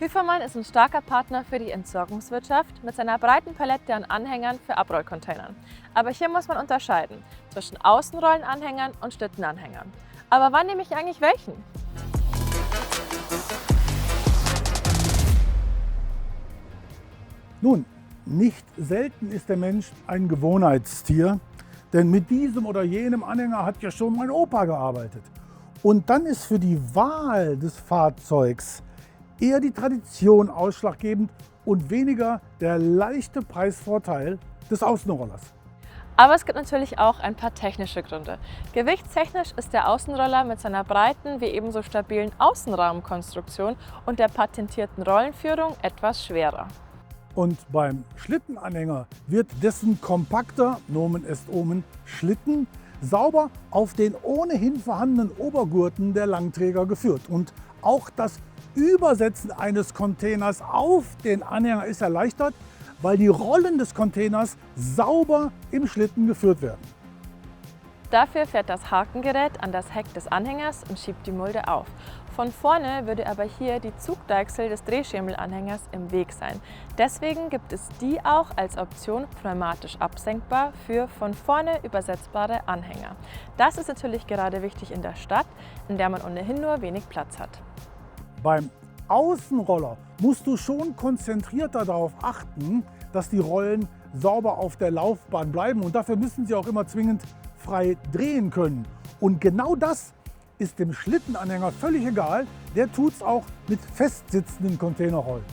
Höfermann ist ein starker Partner für die Entsorgungswirtschaft mit seiner breiten Palette an Anhängern für Abrollcontainern. Aber hier muss man unterscheiden zwischen Außenrollenanhängern und Schlittenanhängern. Aber wann nehme ich eigentlich welchen? Nun, nicht selten ist der Mensch ein Gewohnheitstier, denn mit diesem oder jenem Anhänger hat ja schon mein Opa gearbeitet. Und dann ist für die Wahl des Fahrzeugs eher die Tradition ausschlaggebend und weniger der leichte Preisvorteil des Außenrollers. Aber es gibt natürlich auch ein paar technische Gründe. Gewichtstechnisch ist der Außenroller mit seiner breiten wie ebenso stabilen Außenrahmenkonstruktion und der patentierten Rollenführung etwas schwerer. Und beim Schlittenanhänger wird dessen kompakter, Nomen est omen, Schlitten sauber auf den ohnehin vorhandenen Obergurten der Langträger geführt. Und auch das Übersetzen eines Containers auf den Anhänger ist erleichtert, weil die Rollen des Containers sauber im Schlitten geführt werden. Dafür fährt das Hakengerät an das Heck des Anhängers und schiebt die Mulde auf. Von vorne würde aber hier die Zugdeichsel des Drehschemelanhängers im Weg sein. Deswegen gibt es die auch als Option pneumatisch absenkbar für von vorne übersetzbare Anhänger. Das ist natürlich gerade wichtig in der Stadt, in der man ohnehin nur wenig Platz hat. Beim Außenroller musst du schon konzentrierter darauf achten, dass die Rollen sauber auf der Laufbahn bleiben und dafür müssen sie auch immer zwingend frei drehen können. Und genau das ist dem Schlittenanhänger völlig egal, der tut's auch mit festsitzenden Containerrollen.